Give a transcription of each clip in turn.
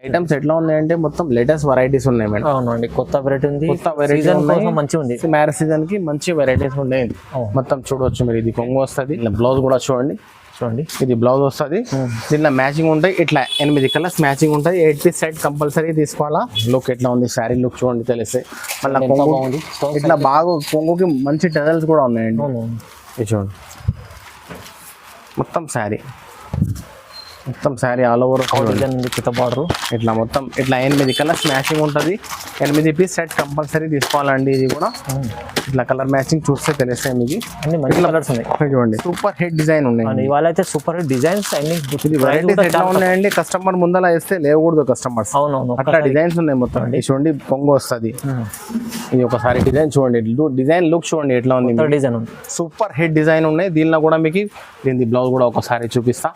Items ఎట్లా ఉన్నాయంటే మొత్తం లేటెస్ట్ వెరైటీస్ ఉన్నాయి మేడం. అవునండి, కొత్త వెరైటీ ఉంది. కొత్త వెరైటీ మంచిగా ఉంది. మ్యారేజ్ సీజన్ కి మంచి వెరైటీస్ ఉన్నాయి. మొత్తం చూడవచ్చు మీరు. ఇది కొంగు వస్తుంది. బ్లౌజ్ కూడా చూడండి. ఇది బ్లౌజ్ వస్తుంది. దీంట్లో మ్యాచింగ్ ఉంటాయి. ఇట్లా 8 కలర్స్ మ్యాచింగ్ ఉంటాయి. 8 పీస్ సెట్ కంపల్సరీ తీసుకోవాలా. లుక్ ఎట్లా ఉంది, శారీ లుక్ చూడండి తెలిస్తే. మళ్ళీ కొంగు ఇట్లా బాగా కొంగుకి మంచి టెజల్స్ కూడా ఉన్నాయండి. ఇది చూడండి. మొత్తం శారీ ఆల్ ఓవర్ బార్డర్ ఇట్లా మొత్తం ఇట్లా 8 కలర్స్ మ్యాచింగ్ ఉంటుంది. 8 పీస్ సెట్ కంపల్సరీ తీసుకోవాలండి. ఇది కూడా ఇట్లా కలర్ మ్యాచింగ్ చూస్తే తెలుస్తాయి మీకు. అన్ని మంచి కలర్స్ ఉన్నాయి. చూడండి, సూపర్ హిట్ డిజైన్ ఉన్నాయి. ఇవాళ అయితే సూపర్ హిట్ డిజైన్స్ అన్ని. ఇది వెరైటీస్ ఎట్లా ఉన్నాయండి, కస్టమర్ ముందలా వేస్తే లేవకూడదు కస్టమర్స్. అవునవును, అట్లా డిజైన్స్ ఉన్నాయి మొత్తం. చూడండి, కొంగు వస్తుంది. ఇది ఒకసారి డిజైన్ చూడండి. డిజైన్ లుక్ చూడండి ఎట్లా ఉంది. డిజైన్ సూపర్ హిట్ డిజైన్ ఉన్నాయి. దీనిలో కూడా మీకు దీని బ్లౌజ్ కూడా ఒకసారి చూపిస్తా.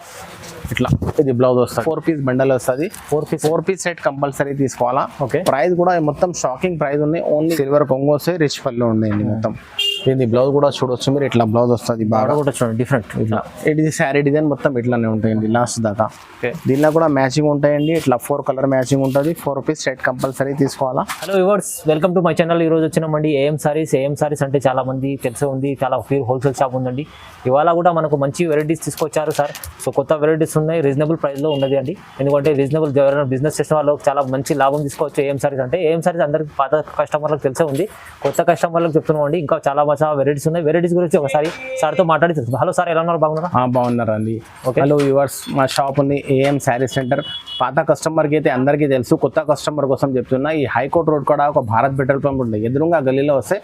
ఇట్లా ఇది బ్లౌజ్ వస్తుంది. 4 పీస్ బండల్ వస్తుంది. 4 పీస్ సెట్ కంపల్సరీ తీసుకోవాలా. ఓకే. ప్రైస్ కూడా మొత్తం షాకింగ్ ప్రైస్ ఉన్నాయి. ఓన్లీ సిల్వర్ కొంగు వస్తాయి, రిచ్ పళ్ళు ఉన్నాయండి మొత్తం. దీని బ్లౌజ్ కూడా చూడొచ్చు మీరు. ఇట్లా బ్లౌజ్ వస్తుంది. బాగా కూడా చూడండి, డిఫరెంట్. ఇట్లా ఇది శారీ డిజైన్ మొత్తం ఇట్లానే ఉంటాయండి లాస్ట్ దాకా. దీనిలో కూడా మ్యాచింగ్ ఉంటాయండి. ఇట్లా 4 కలర్ మ్యాచింగ్ ఉంటుంది. 4 పీస్ సెట్ కంపల్సరీ తీసుకోవాలా. Hello viewers, welcome to my channel. ఈ రోజు వచ్చినామండి ఏఎం సారీస్ అంటే చాలా మంది తెలిసే ఉంది. చాలా ప్యూర్ హోల్సేల్ షాప్ ఉందండి. ఇవాళ కూడా మనకు మంచి వెరైటీస్ తీసుకొచ్చారు సార్. సో కొత్త వెరైటీస్ ఉన్నాయి, రీజనబుల్ ప్రైస్లో ఉన్నది అండి. ఎందుకంటే రీజనబుల్ ఎవరైనా బిజినెస్ చేసిన వాళ్ళకి చాలా మంచి లాభం తీసుకోవచ్చు. ఏఎం సారీస్ అంటే ఏఎం సారీస్ అందరికి పాత కస్టమర్లకు తెలిసే ఉంది. కొత్త కస్టమర్లకు చెప్తున్నాం అండి. ఇంకా చాలా వెరైటీస్ ఉన్నాయి. వెరైటీస్ గురించి ఒకసారి సార్తో మాట్లాడి తెలుసు. హలో సార్, ఎలా ఉన్నారు? బాగున్నారా? బాగున్నారా అండి. హలో వ్యూవర్స్, మా షాప్ ఉంది ఏఎం శారీ సెంటర్. పాత కస్టమర్కి అయితే అందరికీ తెలుసు. కొత్త కస్టమర్ కోసం చెప్తున్నా. ఈ హైకోర్ట్ రోడ్ కూడా ఒక భారత్ పెట్రోల్ పంప్ ఉంటుంది. ఎదురుగా గల్లీలో వస్తే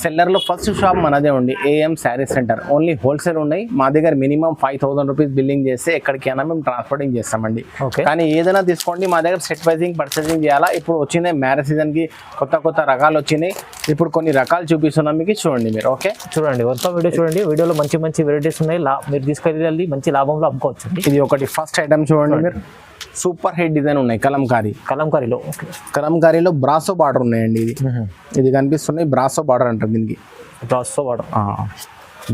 సెల్లర్లో ఫస్ట్ షాప్ మనదే ఉంది, AM sari centre. Only wholesale ఉన్నాయి. మా దగ్గర మినిమం 5000 రూపీస్ బిల్లింగ్ చేస్తే ఎక్కడికైనా మేము ట్రాన్స్పోర్టింగ్ చేస్తామండి. కానీ ఏదైనా తీసుకోండి, మా దగ్గర సెట్ వైజింగ్ పర్చేసింగ్ చేయాలా. ఇప్పుడు వచ్చినాయి మ్యారేజ్ సీజన్కి కొత్త రకాలు వచ్చినాయి. ఇప్పుడు కొన్ని రకాలు చూపిస్తున్నాం మీకు, చూడండి మీరు. ఓకే, చూడండి మొత్తం వీడియో చూడండి. వీడియోలో మంచి వెరైటీస్ ఉన్నాయి. మీరు తీసుకెళ్ళి మంచి లాభంలో అమ్ముకోవచ్చు. ఇది ఒకటి ఫస్ట్ ఐటమ్ చూడండి మీరు. సూపర్ హిట్ డిజైన్ ఉన్నాయి. కలంకారీలో బ్రాసో బార్డర్ ఉన్నాయండి. ఇది కనిపిస్తున్నాయి. బ్రాసో బార్డర్ అంటారు దీనికి. బ్రాసో బార్డర్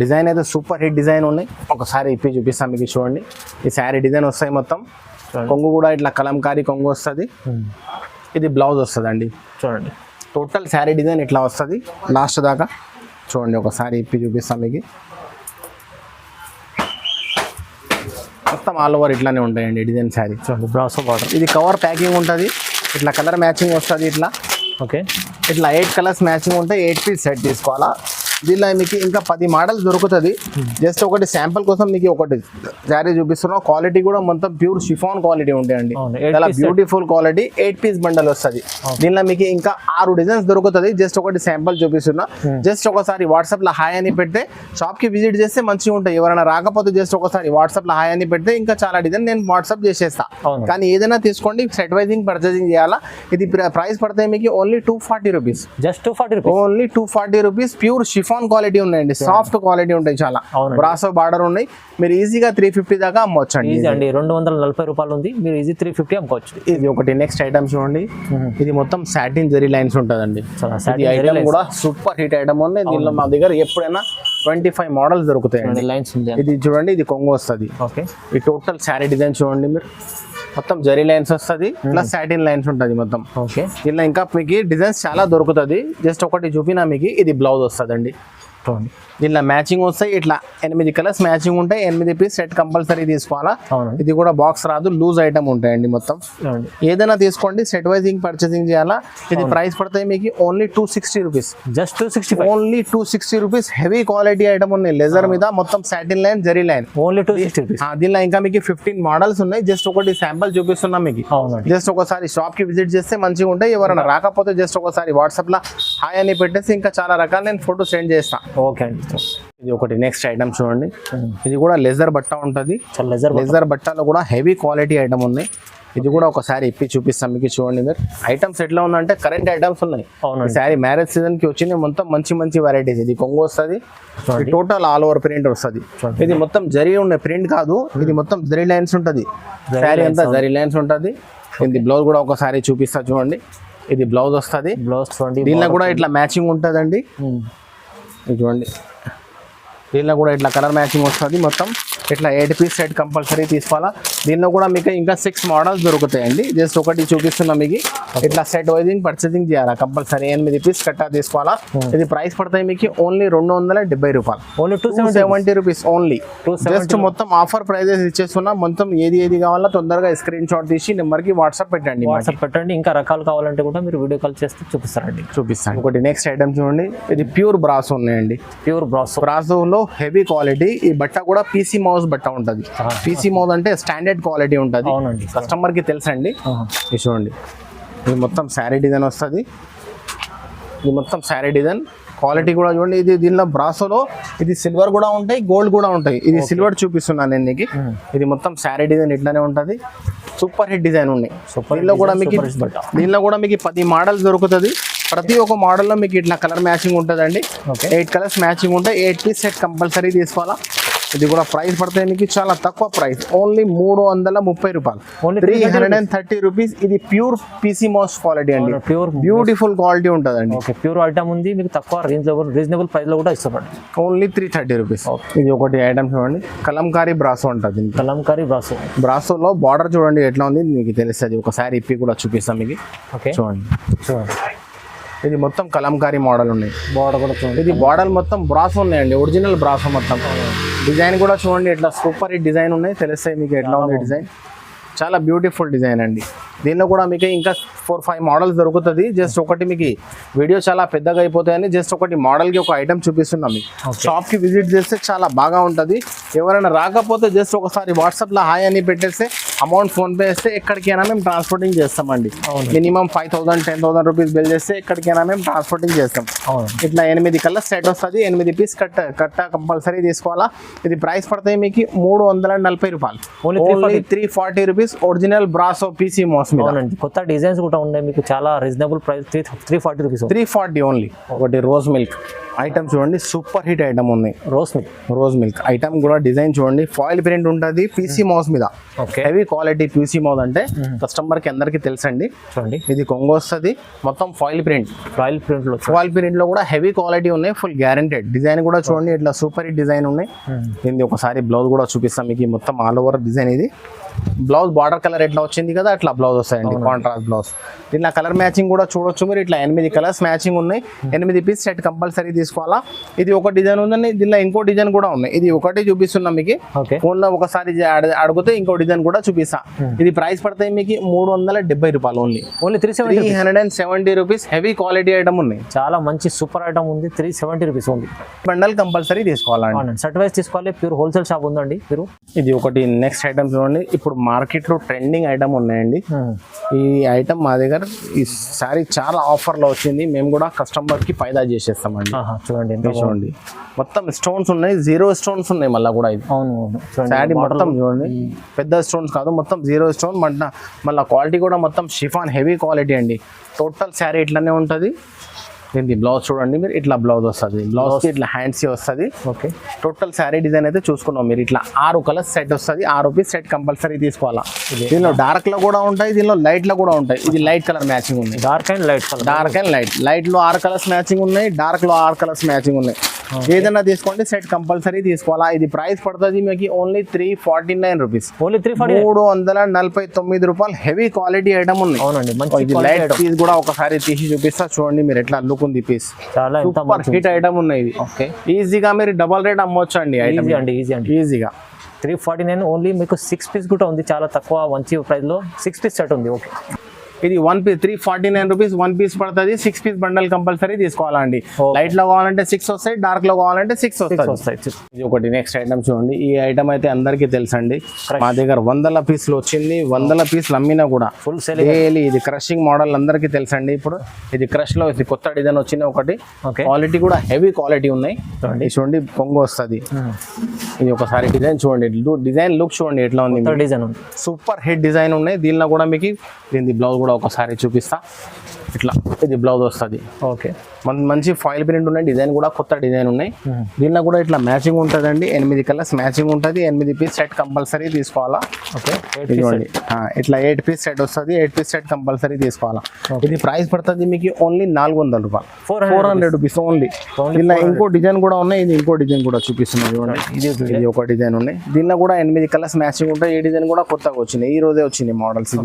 డిజైన్ అయితే సూపర్ హిట్ డిజైన్ ఉన్నాయి. ఒకసారి ఇప్పి చూపిస్తాను మీకు, చూడండి. ఈ శారీ డిజైన్ వస్తాయి మొత్తం. కొంగు కూడా ఇట్లా కలంకారీ కొంగు వస్తుంది. ఇది బ్లౌజ్ వస్తుంది అండి. చూడండి, టోటల్ శారీ డిజైన్ ఇట్లా వస్తుంది లాస్ట్ దాకా. చూడండి, ఒకసారి ఇప్పి చూపిస్తాను మీకు. మొత్తం ఆల్ ఓవర్ ఇట్లానే ఉంటాయండి డిజైన్ శారీ. చూడండి, బ్రాసో బార్డర్. ఇది కవర్ ప్యాకింగ్ ఉంటుంది. ఇట్లా కలర్ మ్యాచింగ్ వస్తుంది. ఇట్లా ఓకే, ఇట్లా 8 కలర్స్ మ్యాచింగ్ ఉంటాయి. 8 పీస్ సెట్ తీసుకోవాలా. దీనిలో మీకు ఇంకా 10 మోడల్స్ దొరుకుతుంది. జస్ట్ ఒకటి శాంపుల్ కోసం మీకు ఒకటి శారీ చూపిస్తున్నాం. క్వాలిటీ కూడా మొత్తం ప్యూర్ షిఫాన్ క్వాలిటీ ఉంటాయండి. చాలా బ్యూటిఫుల్ క్వాలిటీ. 8 పీస్ బండల్ వస్తుంది. దీనిలో మీకు ఇంకా 6 డిజైన్స్ దొరుకుతుంది. జస్ట్ ఒకటి శాంపుల్ చూపిస్తున్నా. జస్ట్ ఒకసారి వాట్సాప్లో హాయ్ అని పెడితే షాప్కి విజిట్ చేస్తే మంచిగా ఉంటాయి. ఎవరైనా రాకపోతే జస్ట్ ఒకసారి వాట్సాప్లో హాయ్ అని పెడితే ఇంకా చాలా డిజైన్ నేను వాట్సాప్ చేసేస్తా. కానీ ఏదైనా తీసుకోండి, సెట్ వైజింగ్ పర్చేసింగ్ చేయాలా. ఇది ప్రైస్ పడతాయి మీకు only 240 rupees. Just 240 rupees. Only 240 rupees. Pure chiffon quality ఉన్నాయండి. సాఫ్ట్ క్వాలిటీ ఉంటాయి. చాలా బ్రాసో బార్డర్ ఉన్నాయి. మీరు ఈజీగా 350 దాకా అమ్మవచ్చు అండి. 240 రూపాయలు ఉంది. మీరు ఈజీ 350 అమ్ముకోవచ్చు. ఇది ఒకటి నెక్స్ట్ ఐటమ్ చూడండి. ఇది మొత్తం సాటిన్ జరీ లైన్స్ ఉంటుందండి. ఈ ఐటమ్ కూడా సూపర్ హిట్ ఐటమ్ ఉంది. దీనిలో మా దగ్గర ఎప్పుడైనా 25 మోడల్స్ దొరుకుతాయండి. ఇది చూడండి, ఇది కొంగు వస్తుంది. ఈ టోటల్ శారీ డిజైన్ చూడండి మీరు. మొత్తం జరీ లైన్స్ వస్తుంది, ప్లస్ సాటిన్ లైన్స్ ఉంటుంది మొత్తం. ఓకే, ఇలా ఇంకా మీకు డిజైన్స్ చాలా దొరుకుతుంది. జస్ట్ ఒకటి చూపినా మీకు. ఇది బ్లౌజ్ వస్తుందండి. దీనిలో మ్యాచింగ్ వస్తాయి. ఇట్లా 8 కలర్స్ మ్యాచింగ్ ఉంటాయి. 8 పీస్ సెట్ కంపల్సరీ తీసుకోవాలా. ఇది కూడా బాక్స్ రాదు, లూజ్ ఐటమ్ ఉంటాయండి మొత్తం. ఏదైనా తీసుకోండి, సెట్ వైజింగ్ పర్చేసింగ్ చేయాలా. ఇది ప్రైస్ పడతాయి మీకు only 260 rupees. Just 260. Only 260 rupees. Heavy quality item ఉన్నాయి. లెజర్ మీద మొత్తం satin line, zari line. Only 260 rupees. దీనిలో ఇంకా మీకు 15 మోడల్స్ ఉన్నాయి. జస్ట్ ఒకటి శాంపుల్ చూపిస్తున్నాం మీకు. జస్ట్ ఒకసారి షాప్ కి విజిట్ చేస్తే మంచిగా ఉంటాయి. ఎవరైనా రాకపోతే జస్ట్ ఒకసారి వాట్సాప్ లో హాయ్ అని పెట్టేసి ఇంకా చాలా రకాలు నేను ఫోటో సెండ్ చేస్తాను. ఓకే అండి. ఇది ఒకటి నెక్స్ట్ ఐటమ్ చూడండి. ఇది కూడా లెజర్ బట్ట ఉంటుంది. లెజర్ బట్టలో కూడా హెవీ క్వాలిటీ ఐటమ్ ఉంది. ఇది కూడా ఒకసారి ఇప్పి చూపిస్తాం మీకు, చూడండి మీరు. ఐటమ్స్ ఎట్లా ఉందంటే కరెంట్ ఐటమ్స్ ఉన్నాయి. శారీ మ్యారేజ్ సీజన్ కి వచ్చింది మొత్తం మంచి వెరైటీస్. ఇది కొంగు వస్తుంది. టోటల్ ఆల్ ఓవర్ ప్రింట్ వస్తుంది. ఇది మొత్తం జరీ ఉండే ప్రింట్ కాదు, ఇది మొత్తం జరీ లైన్స్ ఉంటుంది. శారీ అంతా జరీ లైన్స్ ఉంటుంది. ఇది బ్లౌజ్ కూడా ఒకసారి చూపిస్తా చూడండి. ఇది బ్లౌజ్ వస్తుంది. దీనిలో కూడా ఇట్లా మ్యాచింగ్ ఉంటుందండి. ఇది చూడండి, దీనిలో కూడా ఇట్లా కలర్ మ్యాచింగ్ వస్తుంది మొత్తం. ఇట్లా 8 పీస్ సెట్ కంపల్సరీ తీసుకోవాలా. దీనిలో కూడా మీకు ఇంకా 6 మోడల్స్ దొరుకుతాయండి. జస్ట్ ఒకటి చూపిస్తున్నా మీకు. ఇట్లా సెట్ వైజింగ్ పర్చేసింగ్ చేయాలా కంపల్సరీ. 8 పీస్ కట్టా తీసుకోవాలా. ఇది ప్రైస్ పడతాయి మీకు ఓన్లీ 270 రూపాయలు. Only 270 rupees only. జస్ట్ మొత్తం ఆఫర్ ప్రైజెస్ ఇచ్చేస్తున్నా. మొత్తం ఏది కావాలో తొందరగా స్క్రీన్ షాట్ తీసి నెంబర్కి వాట్సాప్ పెట్టండి. ఇంకా రకాలు కావాలంటే కూడా మీరు వీడియో కాల్ చేస్తే చూపిస్తాను. ఒకటి నెక్స్ట్ ఐటమ్ చూడండి. ఇది ప్యూర్ బ్రాసో ఉన్నాయండి. ప్యూర్ బ్రాసోలో హెవీ క్వాలిటీ. ఈ బట్ట కూడా పీసీ మౌస్ బట్ట ఉంటుంది. పీసీ మౌస్ అంటే స్టాండర్డ్ క్వాలిటీ ఉంటుంది. అవునండి, కస్టమర్ కి తెలుసండి. ఇది చూడండి, ఇది మొత్తం శారీ డిజైన్ వస్తుంది. ఇది మొత్తం శారీ డిజైన్ క్వాలిటీ కూడా చూడండి. ఇది దీనిలో బ్రాసోలో ఇది సిల్వర్ కూడా ఉంటాయి, గోల్డ్ కూడా ఉంటాయి. ఇది సిల్వర్ చూపిస్తున్నాను నేను నీకు. ఇది మొత్తం శారీ డిజైన్ ఇట్లానే ఉంటుంది. సూపర్ హిట్ డిజైన్ ఉన్నాయి. దీనిలో కూడా మీకు 10 మోడల్స్ దొరుకుతుంది. ప్రతి ఒక్క మోడల్లో మీకు ఇట్లా కలర్ మ్యాచింగ్ ఉంటుందండి. 8 కలర్స్ మ్యాచింగ్ ఉంటాయి. 8 పీస్ సెట్ కంపల్సరీ తీసుకోవాలా. ఇది కూడా ప్రైస్ పడతాయి మీకు చాలా తక్కువ ప్రైస్. ఓన్లీ 330 రూపాయలు, 330 రూపీస్. ఇది ప్యూర్ పీసీ మౌస్ క్వాలిటీ అండి. ప్యూర్ బ్యూటిఫుల్ క్వాలిటీ ఉంటుందండి. ప్యూర్ ఐటమ్ ఉంది మీకు తక్కువ రీజనబుల్ ప్రైస్ లో కూడా ఇస్తున్నాడు. Only 330 rupees. ఇది ఒకటి ఐటమ్ చూడండి. కలంకారీ బ్రాసో ఉంటుంది. కలంకారీ బ్రాసోలో బార్డర్ చూడండి ఎట్లా ఉంది మీకు తెలుస్తుంది. ఒకసారి ఇప్పి కూడా చూపిస్తాం మీకు. చూడండి, ఇది మొత్తం కలంకారీ మోడల్ ఉన్నాయి. బార్డర్ కూడా చూడండి. ఇది బార్డర్ మొత్తం బ్రాసో ఉన్నాయండి. ఒరిజినల్ బ్రాసో మొత్తం. డిజైన్ కూడా చూడండి ఎట్లా సూపర్ హిట్ డిజైన్ ఉన్నాయి. తెలుస్తాయి మీకు ఎట్లా ఉంది డిజైన్. చాలా బ్యూటిఫుల్ డిజైన్ అండి. దీనిలో కూడా మీకు ఇంకా 4-5 మోడల్స్ దొరుకుతుంది. జస్ట్ ఒకటి మీకు వీడియో చాలా పెద్దగా అయిపోతాయని జస్ట్ ఒకటి మోడల్కి ఒక ఐటమ్ చూపిస్తున్నాం. మీకు షాప్కి విజిట్ చేస్తే చాలా బాగా ఉంటుంది. ఎవరైనా రాకపోతే జస్ట్ ఒకసారి వాట్సాప్లో హాయ్ అని పెట్టేస్తే అమౌంట్ ఫోన్పే చేస్తే ఎక్కడికైనా మేము ట్రాన్స్పోర్టింగ్ చేస్తామండి. మినిమం 5,000-10,000 రూపీస్ బిల్ చేస్తే ఎక్కడికైనా మేము ట్రాన్స్పోర్టింగ్ చేస్తాం. ఇట్లా 8 కలర్స్ సెట్ వస్తుంది. 8 పీస్ కట్ట కంపల్సరీ తీసుకోవాలా. ఇది ప్రైస్ పడతాయి మీకు 340 రూపాయలు. Only 340 rupees. ఒరిజినల్ బ్రాసో పీసీ మోస్. కొత్త డిజైన్స్ కూడా ఉన్నాయి మీకు చాలా రీజనబుల్ ప్రైస్. 340 రూపీస్. 340 ఓన్లీ. ఒకటి రోజ్ మిల్క్ ఐటమ్ చూడండి. సూపర్ హిట్ ఐటమ్ ఉన్నాయి. రోజ్ మిల్క్ ఐటమ్ కూడా డిజైన్ చూడండి. ఫాయిల్ ప్రింట్ ఉంటుంది పీసీ మౌస్ మీద. హెవీ క్వాలిటీ పీసీ మౌస్ అంటే కస్టమర్ కి అందరికి తెలుసండి. చూడండి, ఇది కొంగు వస్తుంది. మొత్తం ఫాయిల్ ప్రింట్ లో కూడా హెవీ క్వాలిటీ ఉన్నాయి. Full guaranteed. డిజైన్ కూడా చూడండి ఇట్లా సూపర్ హిట్ డిజైన్ ఉన్నాయి. దీన్ని ఒకసారి బ్లౌజ్ కూడా చూపిస్తాం మీకు. మొత్తం ఆల్ ఓవర్ డిజైన్. ఇది బ్లౌజ్ బార్డర్ కలర్ ఎట్లా వచ్చింది కదా అట్లా బ్లౌజ్ వస్తాయండి. Contrast blouse. దీనిలో కలర్ మ్యాచింగ్ కూడా చూడొచ్చు మీరు. ఇట్లా 8 కలర్స్ మ్యాచింగ్ ఉన్నాయి. 8 పీస్ సెట్ కంపల్సరీ తీసుకోవాలా. ఇది ఒక డిజైన్ ఉందండి. దీనిలో ఇంకో డిజైన్ కూడా ఉన్నాయి. ఇది ఒకటి చూపిస్తున్నాం మీకు. ఫోన్ లో ఒకసారి అడిగితే ఇంకో డిజైన్ కూడా చూపిస్తా. ఇది ప్రైస్ పడతాయి మీకు 370 రూపాయలు. Only 370 rupees. Heavy quality item ఉన్నాయి. చాలా మంచి సూపర్ ఐటమ్ ఉంది. 370 రూపీస్ ఓన్లీ. బండల్ కంపల్సరీ తీసుకోవాలండి. సెట్ వైస్ తీసుకోవాలి. ప్యూర్ హోల్సేల్ షాప్ ఉందండి మీరు. ఇది ఒకటి నెక్స్ట్ ఐటమ్ చూడండి. ఇప్పుడు మార్కెట్ లో ట్రెండింగ్ ఐటమ్ ఉన్నాయండి. ఈ ఐటమ్ మా దగ్గర ఈసారి చాలా ఆఫర్ లో వచ్చింది. మేము కూడా కస్టమర్ కి ఫైదా చేసేస్తామండి. చూడండి మొత్తం స్టోన్స్ ఉన్నాయి. 0 స్టోన్స్ ఉన్నాయి మళ్ళీ కూడా. ఇది శారీ మొత్తం చూడండి. పెద్ద స్టోన్స్ కాదు, మొత్తం 0 స్టోన్. మళ్ళీ క్వాలిటీ కూడా మొత్తం షిఫాన్ హెవీ క్వాలిటీ అండి. టోటల్ శారీ ఇట్లానే ఉంటుంది. దీనికి బ్లౌజ్ చూడండి మీరు. ఇట్లా బ్లౌజ్ వస్తుంది. బ్లౌజ్ ఇట్లా హ్యాండ్స్ వస్తుంది. టోటల్ శారీ డిజైన్ అయితే చూసుకున్నాం మీరు. ఇట్లా 6 కలర్స్ సెట్ వస్తుంది. 6 పీస్ సెట్ కంపల్సరీ తీసుకోవాలా. దీనిలో డార్క్ లో కూడా ఉంటాయి, దీనిలో లైట్ లో కూడా ఉంటాయి. ఇది లైట్ కలర్ మ్యాచింగ్ ఉంది. Dark and light. లైట్ లో 6 కలర్స్ మ్యాచింగ్ ఉన్నాయి. డార్క్ లో 6 కలర్స్ మ్యాచింగ్ ఉన్నాయి. ఏదైనా తీసుకోండి సెట్ కంపల్సరీ తీసుకోవాలా. ఇది ప్రైస్ పడుతుంది మీకు ఓన్లీ 349 రూపీస్. 349 రూపాయలు. హెవీ క్వాలిటీ ఐటమ్ ఉంది. ఇది లైట్ పీస్ కూడా ఒకసారి తీసి చూపిస్తా చూడండి మీరు ఎట్లా లుక్ ఉంది పీస్. సూపర్ హిట్ ఐటమ్ ఉన్నాయి. ఈజీగా మీరు డబల్ రేట్ అమ్మొచ్చు అండి. ఈజీగా 349 ఓన్లీ. మీకు 6 పీస్ కూడా ఉంది. చాలా తక్కువ మంచి ప్రైస్ లో 6 పీస్ సెట్ ఉంది. ఇది 1 పీస్ 349 రూపీస్. 1 పీస్ పడుతుంది. 6 పీస్ బండల్ కంపల్సరీ తీసుకోవాలండి. లైట్ లో కావాలంటే 6 వస్తాయి, డార్క్ లో కావాలంటే 6 వస్తాయి. ఇది ఒకటి నెక్స్ట్ ఐటమ్ చూడండి. ఈ ఐటమ్ అయితే అందరికీ తెలుసండి. మా దగ్గర 100 పీసులు వచ్చింది. 100 పీసులు అమ్మినా కూడా ఫుల్ సేల్. ఇది క్రషింగ్ మోడల్ అందరికీ తెలుసండి. ఇప్పుడు ఇది క్రష్ లో ఇది కొత్త డిజైన్ వచ్చింది ఒకటి. క్వాలిటీ కూడా హెవీ క్వాలిటీ ఉన్నాయి. చూడండి కొంగు వస్తుంది. ఇది ఒకసారి డిజైన్ చూడండి. డిజైన్ లుక్ చూడండి ఎట్లా ఉంది. సూపర్ హిట్ డిజైన్ ఉన్నాయి. దీనిలో కూడా మీకు దీని బ్లౌజ్ కూడా ఒకసారి చూపిస్తా. ఇట్లా ఇది బ్లౌజ్ వస్తుంది. ఓకే. మంచి ఫాయిల్ ప్రింట్ ఉన్నాయి, డిజైన్ కూడా కొత్త డిజైన్ ఉన్నాయి. దీనిలో కూడా ఇట్లా మ్యాచింగ్ ఉంటుందండి, 8 కలర్స్ మ్యాచింగ్ ఉంటుంది. 8 పీస్ సెట్ కంపల్సరీ తీసుకోవాలా. ఓకే. ఇదిగోండి ఇట్లా 8 పీస్ సెట్ వస్తుంది, 8 పీస్ సెట్ కంపల్సరీ తీసుకోవాలా. ఇది ప్రైస్ పడుతుంది మీకు ఓన్లీ 400 రూపాయలు, 400 రూపీస్ ఓన్లీ. దీనిలో ఇంకో డిజైన్ కూడా ఉన్నాయి, ఇది ఇంకో డిజైన్ కూడా చూపిస్తున్నది. ఇది ఒక డిజైన్ ఉన్నాయి, దీనిలో కూడా 8 కలర్స్ మ్యాచింగ్ ఉంటాయి. ఈ డిజైన్ కూడా కొత్తగా వచ్చినాయి, ఈ రోజే వచ్చింది మోడల్స్.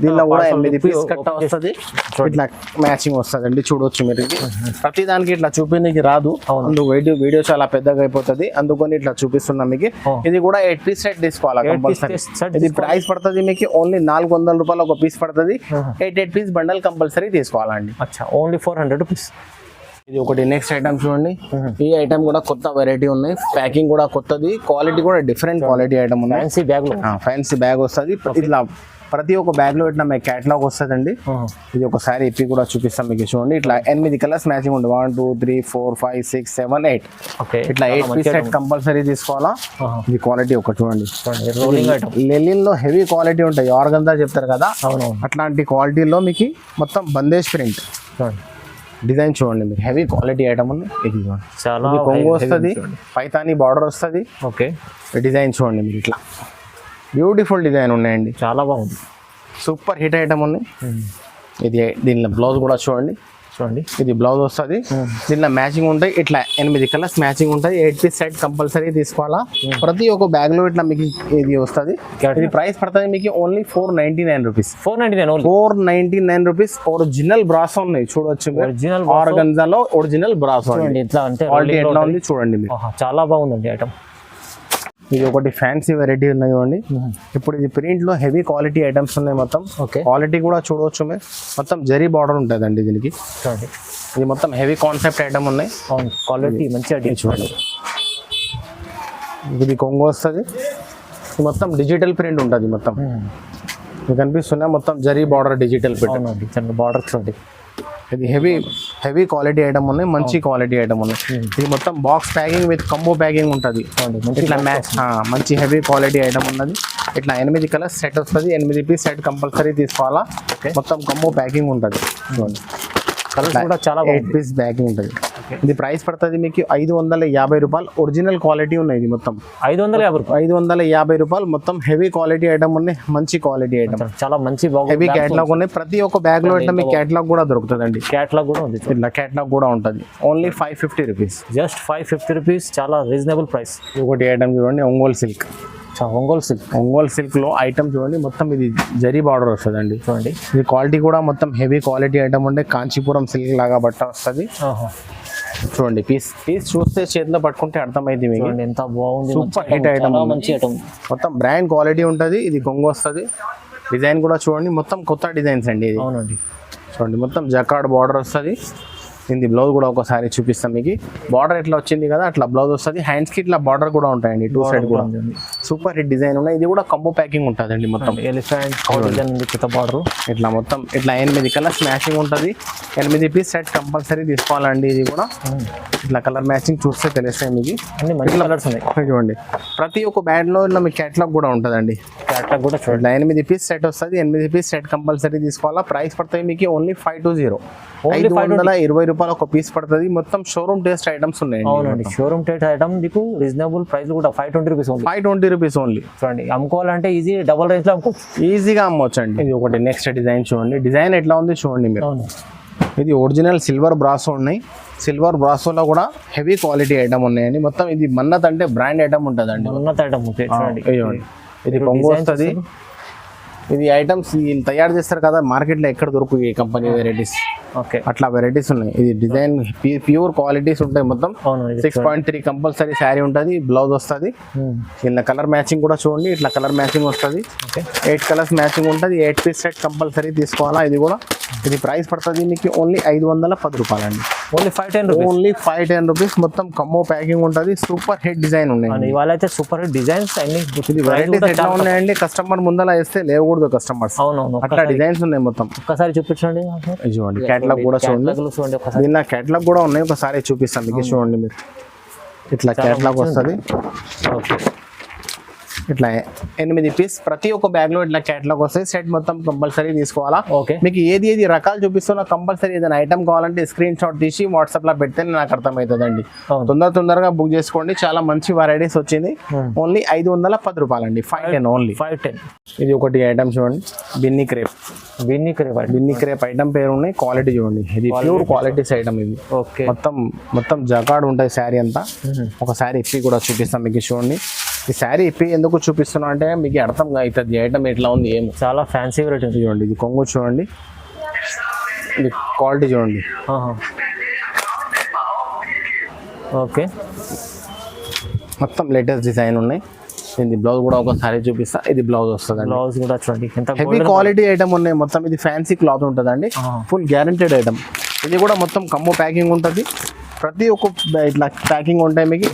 దీనిలో కూడా 8 పీస్ కట్ట వస్తుంది, ఇట్లా మ్యాచింగ్ వస్తుంది అండి. చూడొచ్చు మీరు, ఇది ప్రతి దానికి ఇట్లా చూపించడానికి రాదు, అందుకు వీడియో చాలా పెద్దగా అయిపోతుంది, అందుకని ఇట్లా చూపిస్తున్నాం మీకు. ఇది కూడా 8 పీస్ సెట్ తీసుకోవాలా కంపల్సరీ. ఇది ప్రైస్ పడుతుంది మీకు ఓన్లీ 400 రూపాయలు ఒక పీస్ పడుతుంది. 8 పీస్ బండల్ కంపల్సరీ తీసుకోవాలండి. Only 400 rupees. ఇది ఒకటి. నెక్స్ట్ ఐటమ్ చూడండి, ఈ ఐటమ్ కూడా కొత్త వెరైటీ ఉన్నాయి, ప్యాకింగ్ కూడా కొత్తది, క్వాలిటీ కూడా డిఫరెంట్ క్వాలిటీ ఐటమ్ ఉంది. ఫ్యాన్సీ బ్యాగ్, ఫ్యాన్సీ బ్యాగ్ వస్తుంది. ఇట్లా ప్రతి ఒక్క బ్యాగ్ లో ఇట్లా మీకు క్యాటలాగ్ వస్తుందండి. ఇది ఒకసారి ఇప్పి కూడా చూపిస్తాం మీకు. చూడండి ఇట్లా 8 కలర్స్ మ్యాచింగ్ ఉంటుంది, 1 2 3 4 5 6 7 8. ఇట్లా 8 పీస్ సెట్ కంపల్సరీ తీసుకోవాలా. ఇది క్వాలిటీ ఒక చూడండి, లెలిన్ లో హెవీ క్వాలిటీ ఉంటాయి, ఆర్గంజా చెప్తారు కదా, అట్లాంటి క్వాలిటీలో మీకు మొత్తం బందేజ్ ప్రింట్ డిజైన్ చూడండి మీరు, హెవీ క్వాలిటీ ఐటమ్ ఉంది. ఇది చాలా కొంగు వస్తుంది, పైతానీ బార్డర్ వస్తుంది. ఓకే. డిజైన్ చూడండి మీరు, ఇట్లా బ్యూటిఫుల్ డిజైన్ ఉన్నాయండి, చాలా బాగుంది, సూపర్ హిట్ ఐటమ్ ఉంది. ఇది దీనిలో బ్లౌజ్ కూడా చూడండి, ఇది బ్లౌజ్ వస్తుంది. దీనిలో మ్యాచింగ్ ఉంటాయి, ఇట్లా 8 కలర్స్ మ్యాచింగ్ ఉంటుంది. 8 పీస్ సెట్ కంపల్సరీ తీసుకోవాలా. ప్రతి ఒక్క బ్యాగ్ లో ఇట్లా మీకు ఇది వస్తుంది. ఇది ప్రైస్ పడుతుంది మీకు only 499 rupees. 499 rupees. Original brasso ఉన్నాయి, చూడొచ్చు. ఒరిజినల్ ఆర్గంజాలో ఒరిజినల్ బ్రాసో, ఇట్లా అంటే క్వాలిటీ ఎట్లా ఉంది చూడండి మీరు, చాలా బాగుందండి ఐటమ్. ఇది ఒకటి ఫ్యాన్సీ వెరైటీ ఉన్నాయి చూడండి. ఇప్పుడు ఇది ప్రింట్ లో హెవీ క్వాలిటీ ఐటమ్స్ ఉన్నాయి మొత్తం. క్వాలిటీ కూడా చూడవచ్చు మీరు, మొత్తం జరీ బార్డర్ ఉంటుందండి దీనికి. ఇది మొత్తం హెవీ కాన్సెప్ట్ ఐటమ్ ఉన్నాయి, క్వాలిటీ మంచిగా చూడండి. ఇది కొంగు వస్తుంది, ఇది మొత్తం డిజిటల్ ప్రింట్ ఉంటుంది మొత్తం. మీకు కనిపిస్తున్నా మొత్తం zari border digital print border చూడండి. ఇది హెవీ క్వాలిటీ ఐటమ్ ఉన్నాయి, మంచి క్వాలిటీ ఐటమ్ ఉన్నాయి. ఇది మొత్తం box packing with combo packing ఉంటుంది. ఇట్లా మంచి హెవీ క్వాలిటీ ఐటమ్ ఉన్నది. ఇట్లా 8 కలర్స్ సెట్ వస్తుంది, 8 పీస్ సెట్ కంపల్సరీ తీసుకోవాలా. మొత్తం కంబో ప్యాకింగ్ ఉంటుంది, కలర్స్ కూడా చాలా 8 పీస్ ప్యాకింగ్ ఉంటుంది. ఇది ప్రైస్ పడుతుంది మీకు 550 రూపాయలు. ఒరిజినల్ క్వాలిటీ ఉన్నాయి, ఇది మొత్తం 550 రూపాయలు. మొత్తం హెవీ క్వాలిటీ ఐటమ్ ఉన్నాయి, మంచి క్వాలిటీ ఐటమ్, చాలా మంచి హెవీ క్యాటలాగ్ ఉన్నాయి. ప్రతి ఒక్క బ్యాగ్ లో ఇట్లా మీకు క్యాటలాగ్ కూడా దొరుకుతుందండి. క్యాటలాగ్ కూడా ఉంది, ఇట్లా క్యాటలాగ్ కూడా ఉంటుంది. ఓన్లీ 550 రూపీస్, జస్ట్ 550 రూపీస్, చాలా రీజనబుల్ ప్రైస్. ఒకటి ఐటమ్ చూడండి, ఒంగోలు సిల్క్ లో ఐటమ్ చూడండి, మొత్తం ఇది జరీ బార్డర్ వస్తుంది అండి. చూడండి ఇది క్వాలిటీ కూడా మొత్తం హెవీ క్వాలిటీ ఐటమ్ ఉండే, కాంచీపురం సిల్క్ లాగా బట్ట వస్తుంది. చూడండి పీస్ చూస్తే చేతిలో పట్టుకుంటే అర్థమైంది మీకు, ఎంత బాగుంది, సూపర్ హిట్ ఐటమ్, మంచి ఐటమ్, మొత్తం బ్రాండ్ క్వాలిటీ ఉంటుంది. ఇది కొంగు వస్తుంది. డిజైన్ కూడా చూడండి, మొత్తం కొత్త డిజైన్స్ అండి ఇది. అవునండి, చూడండి మొత్తం జకార్డ్ బార్డర్ వస్తుంది. దీని బ్లౌజ్ కూడా ఒకసారి చూపిస్తాం మీకు. బార్డర్ ఎట్లా వచ్చింది కదా అట్లా బ్లౌజ్ వస్తుంది. హ్యాండ్స్ కి ఇట్లా బార్డర్ కూడా ఉంటాయండి, 2 సైడ్ కూడా సూపర్ హిట్ డిజైన్ ఉన్నాయి. ఇది కూడా కంబో ప్యాకింగ్ ఉంటుందండి మొత్తం. బార్డర్ ఇట్లా మొత్తం ఇట్లా 8 కలర్స్ మ్యాచింగ్ ఉంటుంది. 8 పీస్ సెట్ కంపల్సరీ తీసుకోవాలండి. ఇది కూడా ఇట్లా కలర్ మ్యాచింగ్ చూస్తే తెలుస్తాయి మీకు, అన్ని మంచి కలర్స్ ఉన్నాయి. చూడండి ప్రతి ఒక్క బ్యాగ్ లో ఇట్లా మీకు క్యాటలాగ్ కూడా ఉంటుందండి. క్యాటలాగ్ కూడా చూడండి, 8 పీస్ సెట్ వస్తుంది. 8 పీస్ సెట్ కంపల్సరీ తీసుకోవాలా. ప్రైస్ పడుతుంది మీకు ఓన్లీ 520, 520 రూపాయలు ఒక పీస్ పడుతుంది. మొత్తం షోరూమ్ టేస్ట్ ఐటమ్స్ ఉన్నాయి. అవునండి, షోరూమ్ టేస్ట్ ఐటమ్ మీకు రీజనబుల్ ప్రైస్ కూడా 520 రూపీస్ ఓన్లీ. 520 rupees only. చూడండి అమ్ముకోవాలంటే ఈజీ, డబుల్ రేంజ్ లో ఈజీగా అమ్మవచ్చు అండి. ఇది ఒకటి. నెక్స్ట్ డిజైన్ చూడండి, డిజైన్ ఎట్లా ఉంది చూడండి మీరు. ఇది ఒరిజినల్ సిల్వర్ బ్రాసో ఉన్నాయి. సిల్వర్ బ్రాసోలో కూడా హెవీ క్వాలిటీ ఐటమ్ ఉన్నాయండి. మొత్తం ఇది మన్నత్ అంటే బ్రాండ్ ఐటమ్ ఉంటుంది అండి. మన్నత్ ఐటమ్ ఇది కొంగు వస్తుంది. ఇది ఐటమ్స్ తయారు చేస్తారు కదా మార్కెట్లో, ఎక్కడ దొరుకు ఈ కంపెనీ వెరైటీస్. అట్లా వెరైటీస్ ఉన్నాయి. ఇది డిజైన్ ప్యూర్ క్వాలిటీస్ ఉంటాయి మొత్తం. 6.3 కంపల్సరీ శారీ ఉంటుంది. బ్లౌజ్ వస్తుంది. ఇలా కలర్ మ్యాచింగ్ కూడా చూడండి, ఇట్లా కలర్ మ్యాచింగ్ వస్తుంది. 8 కలర్స్ మ్యాచింగ్ ఉంటుంది. 8 పీస్ సెట్ కంపల్సరీ తీసుకోవాలా. ఇది కూడా ఇది ప్రైస్ పడుతుంది మీకు ఓన్లీ 510 రూపాయలు అండి. Only 510 rupees. మొత్తం కమ్మో ప్యాకింగ్ ఉంటుంది. సూపర్ హిట్ డిజైన్ ఉన్నాయి. ఇవాళ అయితే సూపర్ హిట్ డిజైన్స్ అన్ని వెరైటీస్ ఎట్లా ఉన్నాయండి, కస్టమర్ ముందలా వేస్తే లేవకూడదు కస్టమర్స్. అవునవును, అట్లా డిజైన్స్ ఉన్నాయి మొత్తం. ఒక్కసారి చూపించండి. చూడండి క్యాటలాగ్ కూడా చూడండి, దీనిలో క్యాటలాగ్ కూడా ఉన్నాయి. ఒకసారి చూపిస్తాను మీకు. చూడండి మీరు ఇట్లా క్యాటలాగ్ వస్తుంది. ఇట్లా 8 పీస్ ప్రతి ఒక్క బ్యాగ్ లో ఇట్లా క్యాటలాగ్ వస్తాయి. సెట్ మొత్తం కంపల్సరీ తీసుకోవాలా. ఓకే, మీకు ఏది రకాలు చూపిస్తున్నా కంపల్సరీ ఏదైనా ఐటమ్ కావాలంటే స్క్రీన్ షాట్ తీసి వాట్సాప్ లో పెడితే నాకు అర్థమవుతుందండి. తొందరగా బుక్ చేసుకోండి. చాలా మంచి వెరైటీస్ వచ్చింది. ఓన్లీ 510 రూపాయలండి. 510 ఓన్లీ. 510. ఇది ఒకటి ఐటమ్ చూడండి, బిన్నీ క్రేప్ ఐటమ్ పేరు ఉన్నాయి. క్వాలిటీ చూడండి, ఇది ప్యూర్ క్వాలిటీస్ ఐటమ్ ఇది. ఓకే, మొత్తం జకాడ్ ఉంటుంది శారీ అంతా. ఒక శారీ ఇప్పి కూడా చూపిస్తాం మీకు. చూడండి ఈ శారీ ఇప్పి ఎందుకు చూపిస్తున్నా అంటే మీకు అర్థం అవుతుంది ఐటమ్ ఎట్లా ఉంది ఏమో. చాలా ఫ్యాన్సీ వెరైటీ చూడండి, ఇది కొంగు చూడండి, ఇది క్వాలిటీ చూడండి. ఓకే, మొత్తం లేటెస్ట్ డిజైన్ ఉన్నాయి. ఇది బ్లౌజ్ కూడా ఒకసారి చూపిస్తా. ఇది బ్లౌజ్ వస్తుంది. బ్లౌజ్ కూడా చూడండి ఎంత హెవీ క్వాలిటీ ఐటమ్ ఉన్నాయి. మొత్తం ఇది ఫ్యాన్సీ క్లాత్ ఉంటుందండి. Full guaranteed item. ఇది కూడా మొత్తం కమ్ము ప్యాకింగ్ ఉంటుంది. ప్రతి ఒక్క ఇట్లా ప్యాకింగ్ ఉంటాయి మీకు.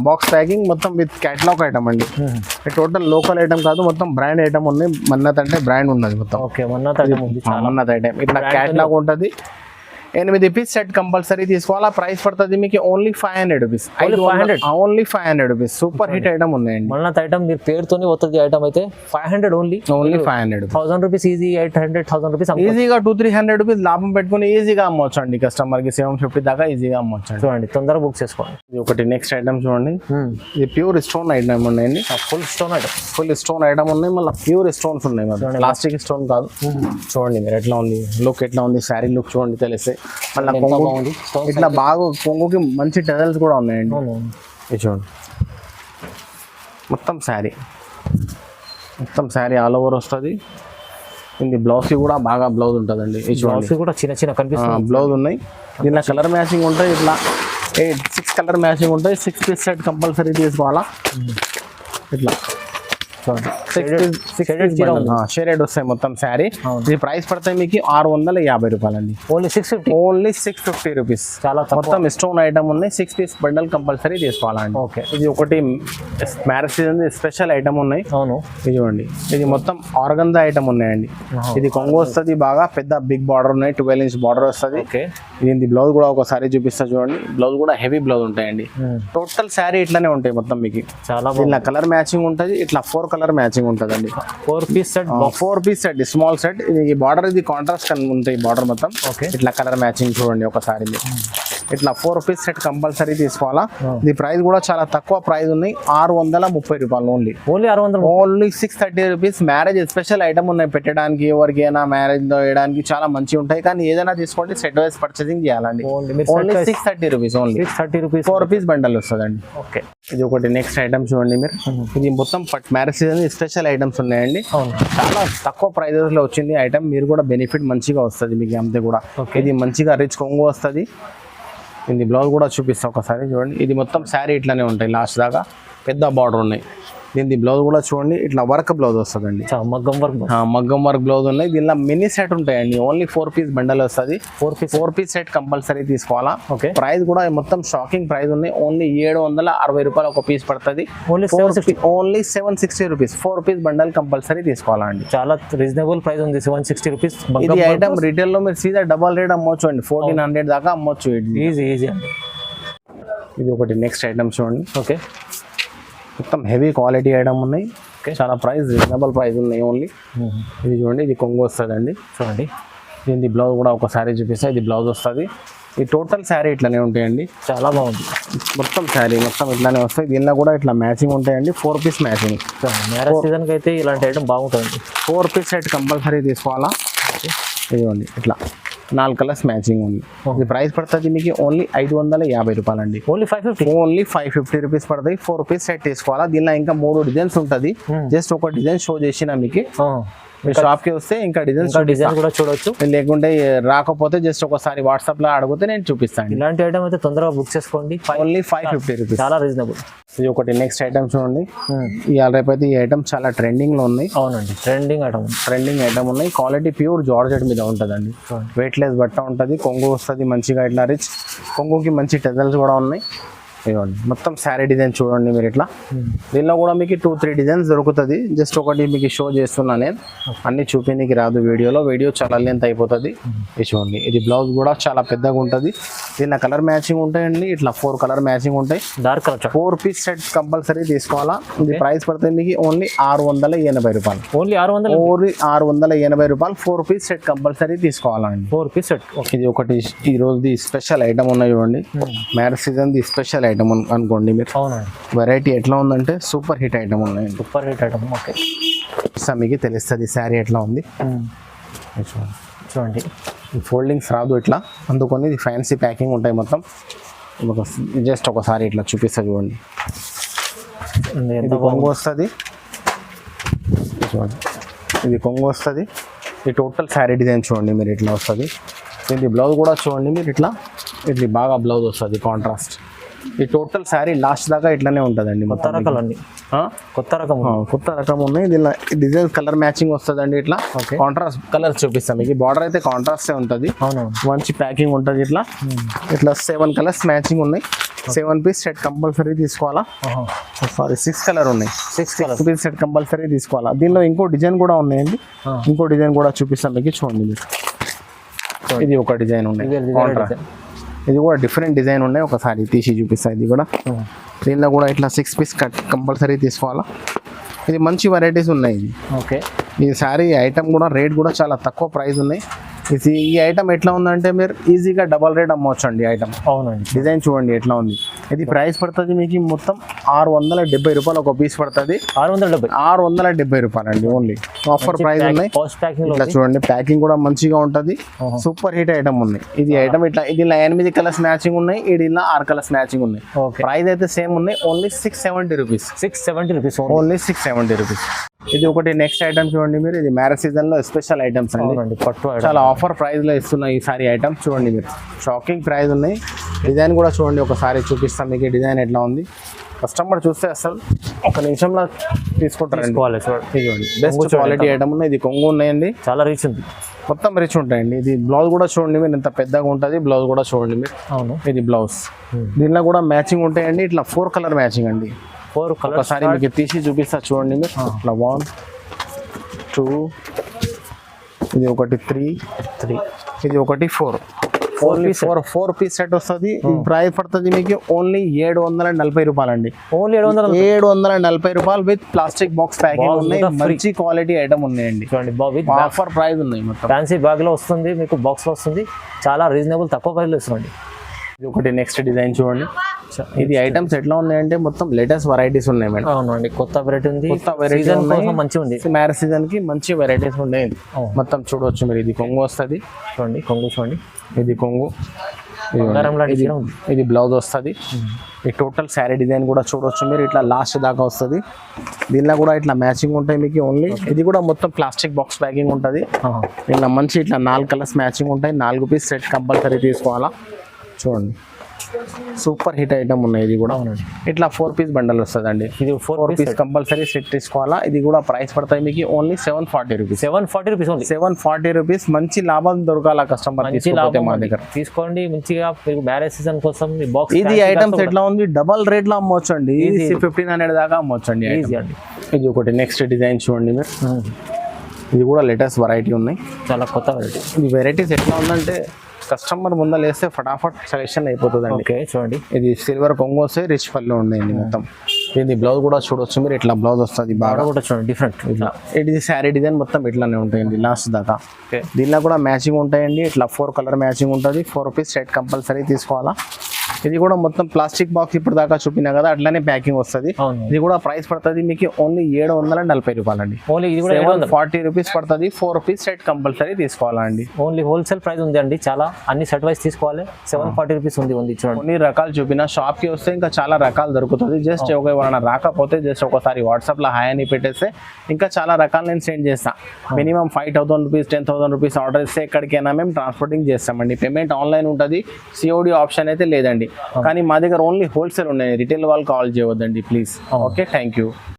బాక్స్ ప్యాకింగ్ మొత్తం విత్ క్యాటలాగ్ ఐటమ్ అండి. టోటల్ లోకల్ ఐటమ్ కాదు, మొత్తం బ్రాండ్ ఐటమ్ ఉన్నాయి. మన్నత్ అంటే బ్రాండ్ ఉన్నది మొత్తం. ఓకే, మన్నత్ ఐటమ్ ఇట్లా క్యాటలాగ్ ఉంటుంది. 8 పీస్ సెట్ కంపల్సరీ తీసుకోవాలి. ప్రైస్ పడుతుంది మీకు only 500 rupees. Only 500 rupees. Super hit item ఉన్నాయండి. మన్నత్ ఐటమ్ మీరు పేరుతోనే వస్తుంది ఐటమ్ అయితే 500 ఓన్లీ. 500 1000 rupees easy. 800,000 రూపీస్ ఈజీగా 200-300 రూపీస్ లాభం పెట్టుకుని ఈజీగా అమ్మవచ్చు అండి. కస్టమర్ కి 750 దాకా ఈజీగా అమ్మవచ్చు. చూడండి, తొందరగా బుక్ చేసుకోండి. ఇది ఒకటి నెక్స్ట్ ఐటమ్ చూడండి, ఇది ప్యూర్ స్టోన్ ఐటమ్ ఉన్నాయండి. ఫుల్ స్టోన్ ఐటమ్ ఉన్నాయి. మళ్ళీ ప్యూర్ స్టోన్స్ ఉన్నాయి, ప్లాస్టిక్ స్టోన్ కాదు. చూడండి మీరు ఎట్లా ఉంది లుక్, ఎట్లా ఉంది శారీ లుక్ చూడండి తెలిస్తే. మళ్ళీ ఇట్లా బాగా కొంగుకి మంచి టెజల్స్ కూడా ఉన్నాయండి. ఇది చూడండి, మొత్తం శారీ ఆల్ ఓవర్ వస్తుంది. ఇది బ్లౌజ్ కి కూడా బాగా బ్లౌజ్ ఉంటుందండి. కూడా చిన్న కనిపిస్తుంది బ్లౌజ్ ఉన్నాయి. దీనిలో కలర్ మ్యాచింగ్ ఉంటాయి. ఇట్లా 6 కలర్ మ్యాచింగ్ ఉంటాయి. 6 పీస్ సెట్ కంపల్సరీ తీసుకోవాలా. ఇట్లా షేడెడ్ వస్తాయి మొత్తం శారీ. ఇది ప్రైస్ పడతాయి మీకు 650 రూపాయలండి. Only 650 rupees. చాలా మొత్తం స్టోన్ ఐటమ్ ఉన్నాయి. 6 పీస్ బండల్ కంపల్సరీ తీసుకోవాలండి. ఓకే, ఇది ఒకటి మ్యారేజ్ సీజన్ స్పెషల్ ఐటమ్ ఉన్నాయి. అవును, ఇది చూడండి, ఇది మొత్తం ఆర్గంజా ఐటమ్ ఉన్నాయండి. ఇది కొంగు వస్తుంది, బాగా పెద్ద బిగ్ బార్డర్ ఉన్నాయి. 12 ఇంచ్ బార్డర్ వస్తుంది. ఇది బ్లౌజ్ కూడా ఒకసారి చూపిస్తా చూడండి. బ్లౌజ్ కూడా హెవీ బ్లౌజ్ ఉంటాయండి. టోటల్ శారీ ఇట్లానే ఉంటాయి మొత్తం మీకు. చాలా ఇలా కలర్ మ్యాచింగ్ ఉంటుంది. ఇట్లా 4 కలర్ మ్యాచింగ్ ఉంటుందండి. 4 పీస్ సెట్ స్మాల్ సెట్. ఇది బార్డర్, ఇది కాంట్రాస్ట్ ఉంటాయి బార్డర్ మొత్తం. ఇట్లా కలర్ మ్యాచింగ్ చూడండి ఒకసారి. ఇట్లా 4 పీస్ సెట్ కంపల్సరీ తీసుకోవాలా. ఇది ప్రైస్ కూడా చాలా తక్కువ ప్రైస్ ఉన్నాయి. 630 రూపాయలు only. Only 630 rupees. Marriage special item ఉన్నాయి పెట్టడానికి, ఎవరికైనా మ్యారేజ్ లో వేయడానికి చాలా మంచి ఉంటాయి. కానీ ఏదైనా తీసుకోండి సెట్ వైస్ పర్చేసింగ్ చేయాలండి. Only 630 rupees. Only 630 rupees. 4 piece bundle వస్తుందండి. ఓకే, ఇది ఒకటి నెక్స్ట్ ఐటమ్ చూడండి మీరు. ఇది మొత్తం మ్యారేజ్ సీజన్ స్పెషల్ ఐటమ్స్ ఉన్నాయండి. చాలా తక్కువ ప్రైజెస్ లో వచ్చింది ఐటమ్. మీరు కూడా బెనిఫిట్ మంచిగా వస్తుంది మీకు. అంతే కూడా ఇది మంచిగా రిచ్ కొంగు వస్తుంది. ఇది బ్లౌజ్ కూడా చూపిస్తా ఒకసారి చూడండి. ఇది మొత్తం శారీ ఇట్లానే ఉంటాయి లాస్ట్ దాకా. పెద్ద బార్డర్ ఉన్నాయి. దీని బ్లౌజ్ కూడా చూడండి, ఇట్లా వర్క్ బ్లౌజ్ వస్తుందండి. మగ్గం వర్క్ బ్లౌజ్ ఉన్నాయి. దీనిలో మినీ సెట్ ఉంటాయండి. ఓన్లీ 4 పీస్ బండల్ వస్తుంది. 4 పీస్ సెట్ కంపల్సరీ తీసుకోవాలా. ప్రైస్ కూడా మొత్తం షాకింగ్ ప్రైస్ ఉన్నాయి. ఓన్లీ 760 రూపాయలు ఒక పీస్ పడుతుంది. Only 760 rupees. 4 piece bundle compulsory తీసుకోవాలండి. చాలా రీజనబుల్ ప్రైస్ ఉంది. 760 రూపీస్. ఇది ఐటమ్ రిటైల్ లో మీరు సీదా డబల్ రేట్ అమ్మొచ్చు అండి. 1400 దాకా అమ్మొచ్చు. ఈజీ. ఇది ఒకటి నెక్స్ట్ ఐటమ్ చూడండి. ఓకే, మొత్తం హెవీ క్వాలిటీ ఐటమ్ ఉన్నాయి. చాలా ప్రైస్ రీజనబుల్ ప్రైస్ ఉన్నాయి ఓన్లీ. ఇది చూడండి, ఇది కొంగు వస్తుందండి. చూడండి, దీని బ్లౌజ్ కూడా ఒకసారి చూపిస్తా. ఇది బ్లౌజ్ వస్తుంది. ఈ టోటల్ శారీ ఇట్లానే ఉంటాయండి. చాలా బాగుంది. మొత్తం శారీ మొత్తం ఇట్లానే వస్తాయి. దీనిలో కూడా ఇట్లా మ్యాచింగ్ ఉంటాయండి. 4 పీస్ మ్యాచింగ్. మ్యారేజ్ సీజన్కి అయితే ఇలాంటి ఐటమ్ బాగుంటుంది. 4 పీస్ సెట్ కంపల్సరీ తీసుకోవాలా. ఇదిగోండి ఇట్లా 4 కలర్స్ మ్యాచింగ్ ఉంది. ఇది ప్రైస్ పడుతుంది మీకు ఓన్లీ 550 రూపాయలండి. ఓన్లీ 550 రూపీస్ పడుతుంది. 4 పీస్ సెట్ తీసుకోవాలా. దీనిలో ఇంకా 3 డిజైన్స్ ఉంటుంది. జస్ట్ ఒక డిజైన్ షో చేసిన మీకు. మీ షాప్ కి వస్తే ఇంకా డిజైన్ కూడా చూడొచ్చు. లేకుంటే రాకపోతే జస్ట్ ఒకసారి వాట్సాప్ లో అడిగితే నేను చూపిస్తాను. ఇలాంటి ఐటమ్ అయితే తొందరగా బుక్ చేసుకోండి. Only 550 rupees. చాలా రీజనబుల్. ఇది ఒకటి నెక్స్ట్ ఐటమ్ చూడండి. ఇవాళ రేపైతే ఈ ఐటమ్ చాలా ట్రెండింగ్ లో ఉన్నాయి. అవునండి, ట్రెండింగ్ ఐటమ్ ఉన్నాయి. క్వాలిటీ ప్యూర్ జార్జెట్ మీద ఉంటుందండి. వెయిట్ లెస్ బట్ట ఉంటుంది. కొంగు వస్తుంది మంచిగా ఇట్లా రిచ్. కొంగుకి మంచి టెజల్స్ కూడా ఉన్నాయి. ఇవ్వండి మొత్తం శారీ డిజైన్ చూడండి మీరు ఇట్లా. దీనిలో కూడా మీకు 2-3 డిజైన్స్ దొరుకుతుంది. జస్ట్ ఒకటి మీకు షో చేస్తున్నా నేను. అన్ని చూపించడానికి రాదు వీడియో చాలా లెంత్ అయిపోతుంది. ఇది చూడండి, ఇది బ్లౌజ్ కూడా చాలా పెద్దగా ఉంటుంది. దీనిలో కలర్ మ్యాచింగ్ ఉంటాయండి, ఇట్లా 4 కలర్ మ్యాచింగ్ ఉంటాయి. Dark colour 4 piece set compulsory తీసుకోవాలా. ఇది ప్రైస్ పడుతుంది మీకు ఓన్లీ 680 రూపాయలు. ఓన్లీ 600. ఓన్లీ 680 రూపాయలు 4 పీస్ సెట్ కంపల్సరీ తీసుకోవాలండి. 4 పీస్ సెట్. ఇది ఒకటి ఈ రోజుది స్పెషల్ ఐటమ్ ఉన్నాయి చూడండి, marriage season the special item అనుకోండి మీరు. అవునండి. వెరైటీ ఎట్లా ఉందంటే సూపర్ హిట్ ఐటమ్ ఉన్నాయండి. Super hit item. ఓకే, మీకు తెలుస్తుంది శారీ ఎట్లా ఉంది. చూడండి, ఈ ఫోల్డింగ్స్ రాదు ఇట్లా, అందుకని ఇది ఫ్యాన్సీ ప్యాకింగ్ ఉంటాయి మొత్తం. జస్ట్ ఒకసారి ఇట్లా చూపిస్తా చూడండి. ఇది కొంగు వస్తుంది చూడండి, ఇది కొంగు వస్తుంది. ఈ టోటల్ శారీ డిజైన్ చూడండి మీరు ఇట్లా వస్తుంది. ఇది బ్లౌజ్ కూడా చూడండి మీరు ఇట్లా, ఇది బాగా బ్లౌజ్ వస్తుంది కాంట్రాస్ట్. ఈ టోటల్ శారీ లాస్ట్ దాకా ఇట్లానే ఉంటుందండి. కొత్త రకాలు అండి, కొత్త రకం ఉన్నాయి. దీనిలో డిజైన్ కలర్ మ్యాచింగ్ వస్తుందండి. ఇట్లా కాంట్రాస్ట్ కలర్ చూపిస్తాం మీకు. బార్డర్ అయితే కాంట్రాస్టే ఉంటుంది. మంచి ప్యాకింగ్ ఉంటుంది. ఇట్లా 7 కలర్స్ మ్యాచింగ్ ఉన్నాయి. 7 పీస్ సెట్ కంపల్సరీ తీసుకోవాలా. సారీ 6 కలర్ ఉన్నాయి. 6 పీస్ సెట్ కంపల్సరీ తీసుకోవాలా. దీనిలో ఇంకో డిజైన్ కూడా ఉన్నాయండి. ఇంకో డిజైన్ కూడా చూపిస్తాం మీకు, చూడండి మీరు. ఇది ఒక డిజైన్ ఉన్నాయి, ఇది కూడా డిఫరెంట్ డిజైన్ ఉన్నాయి. ఒకసారి తీసి చూపిస్తాయి. ఇది కూడా దీనిలో కూడా ఇట్లా 6 పీస్ కట్ కంపల్సరీ తీసుకోవాలా. ఇది మంచి వెరైటీస్ ఉన్నాయి. ఇది ఓకే. ఈ శారీ ఐటమ్ కూడా రేట్ కూడా చాలా తక్కువ ప్రైస్ ఉన్నాయి. ఈ ఐటమ్ ఎట్లా ఉందంటే మీరు ఈజీగా డబల్ రేట్ అమ్మవచ్చు అండి ఐటమ్. అవునండి. డిజైన్ చూడండి ఎట్లా ఉంది. ఇది ప్రైస్ పడుతుంది మీకు మొత్తం 670 రూపాయలు ఒక పీస్ పడుతుంది. 670 రూపాయలు అండి ఓన్లీ. ఆఫర్ ప్రైస్ ఉన్నాయి. ఇట్లా చూడండి, ప్యాకింగ్ కూడా మంచిగా ఉంటుంది. సూపర్ హిట్ ఐటమ్ ఉన్నాయి. ఇది ఐటమ్ ఇట్లా, ఇది 8 కలర్స్ మ్యాచింగ్ ఉన్నాయి. ఇది 6 కలర్స్ మ్యాచింగ్ ఉన్నాయి. ప్రైస్ అయితే సేమ్ ఉన్నాయి. Only 670 rupees. 670 rupees only 670 rupees. ఇది ఒకటి నెక్స్ట్ ఐటమ్ చూడండి మీరు. ఇది మ్యారేజ్ సీజన్ లో స్పెషల్ ఐటమ్స్ అండి. చాలా ఆఫర్ ప్రైస్ లో ఇస్తున్నాయి ఈ సారీ ఐటమ్స్. చూడండి మీరు, షాకింగ్ ప్రైస్ ఉన్నాయి. డిజైన్ కూడా చూడండి, ఒకసారి చూపిస్తాం మీకు డిజైన్ ఎట్లా ఉంది. కస్టమర్ చూస్తే అసలు ఒక నిమిషంలో తీసుకుంటారండి. చూడండి, బెస్ట్ క్వాలిటీ ఐటమ్ ఉన్నాయి. ఇది కొంగు ఉన్నాయండి, చాలా రిచ్ ఉంది, మొత్తం రిచ్ ఉంటాయండి. ఇది బ్లౌజ్ కూడా చూడండి మీరు ఎంత పెద్దగా ఉంటుంది. బ్లౌజ్ కూడా చూడండి మీరు. అవును, ఇది బ్లౌజ్. దీనిలో కూడా మ్యాచింగ్ ఉంటాయండి. ఇట్లా 4 కలర్ మ్యాచింగ్ అండి. 4 కలర్. ఒకసారి మీకు తీసి చూపిస్తా చూడండి మీరు. ఇట్లా 1 2, ఇది ఒకటి 3, ఇది ఒకటి 4 పీస్ సెట్ వస్తుంది. ప్రైస్ పడుతుంది మీకు ఓన్లీ 740 రూపాయలు అండి. ఓన్లీ 740 రూపాయలు విత్ ప్లాస్టిక్ బాక్స్ ప్యాకింగ్ ఉన్నాయి. మంచి క్వాలిటీ ఐటమ్ ఉన్నాయండి. ఆఫర్ ప్రైస్ ఉన్నాయి. మొత్తం ఫ్యాన్సీ బ్యాగ్ లో వస్తుంది మీకు, బాక్స్ లో వస్తుంది. చాలా రీజనబుల్ తక్కువ ప్రైస్ లో వస్తుంది. ఇది ఒకటి నెక్స్ట్ డిజైన్ చూడండి. ఇది ఐటమ్స్ ఎట్లా ఉన్నాయంటే మొత్తం లేటెస్ట్ వెరైటీస్ ఉన్నాయి మేడం. అవునండి, కొత్త వెరైటీ ఉంది. కొత్త వెరైటీ మంచిగా ఉంది. మ్యారేజ్ సీజన్ కి మంచి వెరైటీస్ ఉన్నాయి. మొత్తం చూడవచ్చు మీరు. ఇది కొంగు వస్తుంది చూడండి, కొంగు చూడండి. ఇది కొంగు, ఇది బ్లౌజ్ వస్తుంది. ఈ టోటల్ శారీ డిజైన్ కూడా చూడవచ్చు మీరు. ఇట్లా లాస్ట్ దాకా వస్తుంది. దీనిలో కూడా ఇట్లా మ్యాచింగ్ ఉంటాయి మీకు ఓన్లీ. ఇది కూడా మొత్తం ప్లాస్టిక్ బాక్స్ ప్యాకింగ్ ఉంటుంది. ఇట్లా మంచి ఇట్లా 4 కలర్స్ మ్యాచింగ్ ఉంటాయి. 4 పీస్ సెట్ కంపల్సరీ తీసుకోవాలా. చూడండి, సూపర్ హిట్ ఐటమ్ ఉన్నాయి. ఇది కూడా ఇట్లా 4 పీస్ బండల్ వస్తుంది అండి. ఇది 4 పీస్ కంపల్సరీ సెట్ తీసుకోవాలా. ఇది కూడా ప్రైస్ పడతాయి మీకు ఓన్లీ 740 రూపీస్. 740 రూపీస్. మంచి లాభం దొరకాల కస్టమర్ మా దగ్గర తీసుకోండి మంచిగా. మ్యారేజ్ సీజన్ కోసం బాక్స్. ఇది ఐటమ్స్ ఎట్లా ఉంది, డబల్ రేట్ లో అమ్మవచ్చు అండి. 1500 దాకా అమ్మవచ్చు అండి. ఇది ఒకటి నెక్స్ట్ డిజైన్ చూడండి మీరు. ఇది కూడా లేటెస్ట్ వెరైటీ ఉన్నాయి, చాలా కొత్త వెరైటీ. ఈ వెరైటీస్ ఎట్లా ఉందంటే కస్టమర్ ముందర వేస్తే ఫటాఫట్ సెలెక్షన్ అయిపోతుంది అండి. చూడండి, ఇది సిల్వర్ కొంగు వస్తే రిచ్ పళ్ళు ఉన్నాయండి మొత్తం. ఇది బ్లౌజ్ కూడా చూడొచ్చు మీరు. ఇట్లా బ్లౌజ్ వస్తుంది బాగా కూడా చూడండి, డిఫరెంట్. ఇట్లా ఇది శారీ డిజైన్ మొత్తం ఇట్లానే ఉంటాయండి లాస్ట్ దాకా. దీనిలో కూడా మ్యాచింగ్ ఉంటాయండి. ఇట్లా 4 కలర్ మ్యాచింగ్ ఉంటుంది. 4 పీస్ సెట్ కంపల్సరీ తీసుకోవాలా. ఇది కూడా మొత్తం ప్లాస్టిక్ బాక్స్ ఇప్పుడు దాకా చూపినా కదా, అట్లానే ప్యాకింగ్ వస్తుంది. ఇది కూడా ప్రైస్ పడుతుంది మీకు ఓన్లీ 740 రూపాయలు అండి. ఓన్లీ ఇది కూడా 740 రూపీస్ పడుతుంది. 4 పీస్ సెట్ కంపల్సరీ తీసుకోవాలండి. ఓన్లీ హోల్సేల్ ప్రైస్ ఉంది అండి. చాలా అన్ని సెట్ వైస్ తీసుకోవాలి. 740 రూపీస్ ఉంది. చూడండి, కొన్ని రకాలు చూపిన షాప్ కి వస్తే ఇంకా చాలా రకాలు దొరుకుతుంది. జస్ట్ ఎవరైనా రాకపోతే జస్ట్ ఒకసారి వాట్సాప్ లో హాయ్ అని పెట్టేస్తే ఇంకా చాలా రకాలు నేను సెండ్ చేస్తాను. మినిమం 5000 రూపీస్ 10,000 రూపీస్ ఆర్డర్ ఇస్తే ఎక్కడికైనా మేము ట్రాన్స్పోర్టింగ్ చేస్తామండి. పేమెంట్ ఆన్లైన్ ఉంటుంది. సిఓడి ఆప్షన్ అయితే లేదండి. కానీ మా దగ్గర ఓన్లీ హోల్సేల్ ఉన్నాయి. రిటైల్ వాళ్ళు కాల్ చేయవద్దండి ప్లీజ్. Okay, thank you.